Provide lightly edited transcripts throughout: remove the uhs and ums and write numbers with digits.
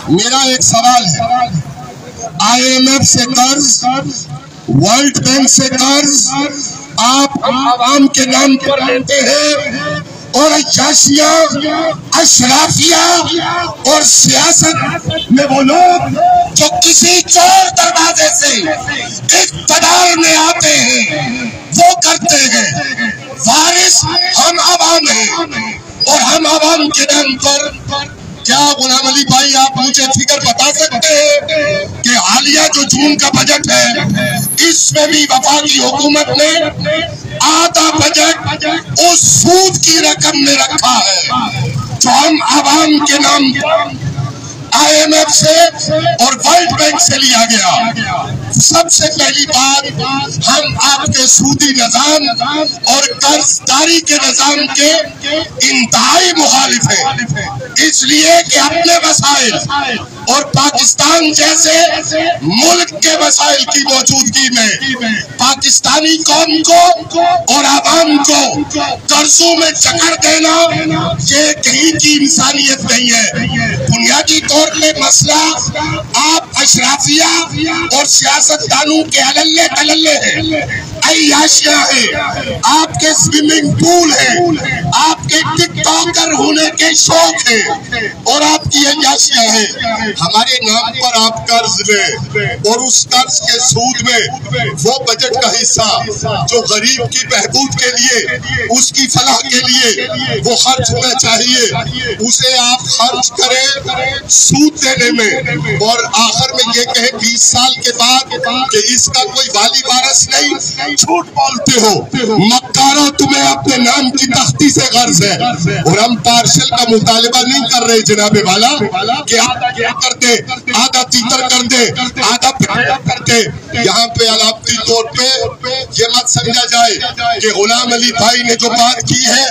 میرا ایک سوال ہے، IMF سے قرض، ورلڈ بینک سے قرض آپ عوام کے نام پر لیتے ہیں، اور عیاشیاں، اشرافیہ اور سیاست میں وہ لوگ جو کسی چور دروازے سے اقتدار میں آتے ہیں وہ کرتے ہیں۔ وارث ہم عوام ہیں اور ہم عوام کے نام پر کیا غلام علی بھائی آپ مجھے فگر بتا سکتے ہیں کہ حالیہ جو جون کا بجٹ ہے اس میں بھی وفاقی حکومت نے آدھا بجٹ اس سود کی رقم میں رکھا ہے جو ہم عوام کے نام IMF سے اور ورلڈ بینک سے لیا گیا۔ سب سے پہلی بات، ہم آپ کے سودی نظام اور قرض داری کے نظام کے انتہائی مخالف ہیں، اس لیے کہ اپنے وسائل اور پاکستان جیسے ملک کے وسائل کی موجودگی میں پاکستانی قوم کو اور عوام کو قرضوں میں جکڑ دینا یہ کہیں کی انسانیت نہیں ہے۔ بنیادی طور پہ مسئلہ آپ اشرافیہ اور سیاستدانوں کے عللے تللے ہیں، عیاشیاں ہیں، آپ کے سوئمنگ پول ہیں، آپ کے ٹک ٹاکر ہونے کے شوق ہیں اور آپ کی عیاشیاں ہیں۔ ہمارے نام پر آپ قرض لیں اور اس قرض کے سود میں وہ بجٹ کا حصہ جو غریب کی بہبود کے لیے، اس کی فلاح کے لیے وہ خرچ ہونا چاہیے، اسے آپ خرچ کریں سود دینے میں، اور آخر میں یہ کہیں 20 سال کے بعد کہ اس کا کوئی والی وارث نہیں۔ جھوٹ بولتے ہو، مکارو، تمہیں اپنے نام کی تختی سے غرض ہے، اور ہم پارشل کا مطالبہ نہیں کر رہے جناب والا کہ آدھا کیا کر دے، آدھا تیتر کر دے، آدھا پھٹیا کر دے۔ یہاں پہ علامتی طور پہ یہ مت سمجھا جائے کہ غلام علی بھائی نے جو بات کی ہے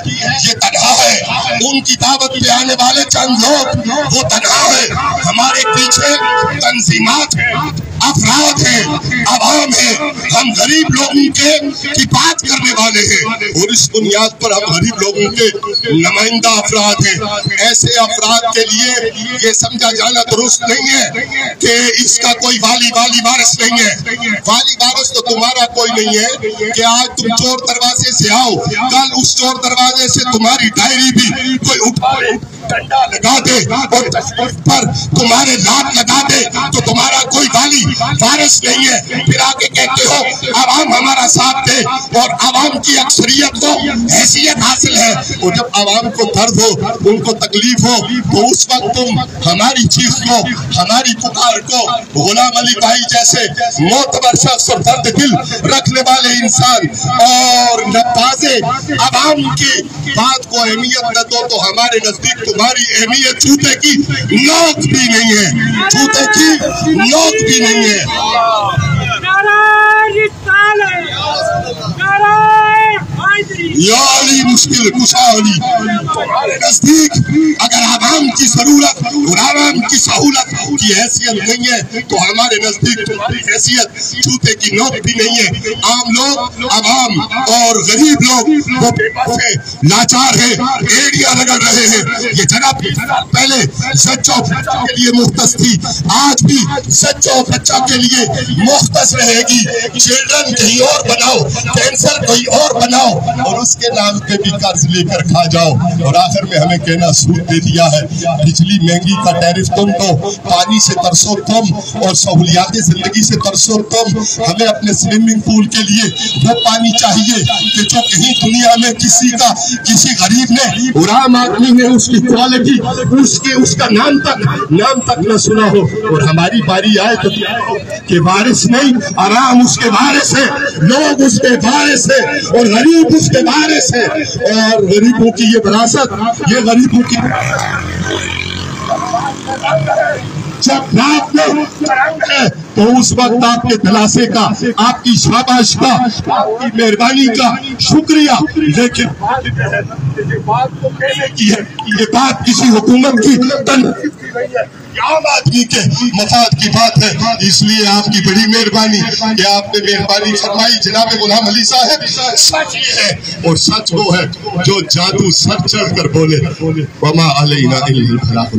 یہ تنہا ہے، ان کی دعوت پہ آنے والے چند لوگ وہ تنہا ہے، ہمارے پیچھے تنظیمات ہیں، افراد ہیں، عوام ہیں، ہم غریب لوگوں کی بات کرنے والے ہیں، اور اس بنیاد پر ہم غریب لوگوں کے نمائندہ افراد ہیں۔ ایسے افراد کے لیے یہ سمجھا جانا درست نہیں ہے کہ اس کا کوئی والی وارث نہیں ہے۔ والی وارث تو تمہارا کوئی نہیں ہے کہ آج تم چور دروازے سے آؤ، کل اس چور دروازے سے تمہاری ڈائری بھی کوئی اٹھائے، ڈنڈا لگا دے اور تصویر پر تمہارے لات لگا دے تو تمہارا کوئی والی وارث نہیں ہے۔ پھر آگے کہتے ہو عوام ہمارا ساتھ دے اور عوام کی اکثریت کو حیثیت حاصل ہے، اور جب عوام کو درد ہو، ان کو تکلیف ہو، تو اس وقت تم ہماری چیخ کو، ہماری پکار کو، غلام علی بھائی جیسے معتبر شخص اور درد دل رکھنے والے انسان اور نواز عوام کی بات کو اہمیت نہ دو تو ہمارے نزدیک تمہاری اہمیت جوتے کی نوک بھی نہیں ہے، جوتے کی نوک بھی نہیں ہے۔ یا علی مشکل کشا علی، تمہارے نزدیک اگر عوام کی ضرورت اور عوام کی سہولت کی حیثیت نہیں ہے تو ہمارے نزدیک تمہاری حیثیت جوتے کی نوک بھی نہیں ہے۔ عام لوگ، عوام اور غریب لوگ وہ بے بس ہیں، لاچار ہیں، ایڑیاں رگڑ رہے ہیں۔ یہ جناب پہلے سچو بچہ کے لیے مختص تھی، آج بھی سچو بچہ کے لیے مختص رہے گی۔ چلڈرن کہیں اور بناؤ، کینسر کوئی اور بناؤ، اور اس کے نام پہ بھی قرض لے کر کھا جاؤ، اور آخر میں ہمیں کہنا سود دے دیا ہے۔ بجلی مہنگی کا ٹیرف تم تو، پانی سے ترسو تم، اور سہولیات زندگی سے ترسو تم۔ ہمیں اپنے سوئمنگ پول کے لیے وہ پانی چاہیے کہ جو کہیں دنیا میں کسی غریب نے اور عام آدمی نے اس کی کوالٹی، اس کا نام تک نہ سنا ہو، اور ہماری باری آئے تو کہ وارث نہیں، عوام اس کے وارث ہیں، لوگ اس کے وارث ہیں، اور غریب اس کے وارث ہیں، اور غریبوں کی یہ وراثت، یہ غریبوں کی جب رات میں ہے تو اس وقت آپ کے دلاسے کا، آپ کی شاباش کا، آپ کی مہربانی کا شکریہ، لیکن یہ بات تو کہنے کی ہے، یہ بات کسی حکومت کی تنقید کی نہیں ہے، عام آدمی کے مفاد کی بات ہے۔ اس لیے آپ کی بڑی مہربانی کہ آپ نے مہربانی فرمائی جناب غلام علی صاحب۔ سچ یہ ہے اور سچ وہ ہے جو جادو سر چڑھ کر بولے، وما علینا الا البلاغ۔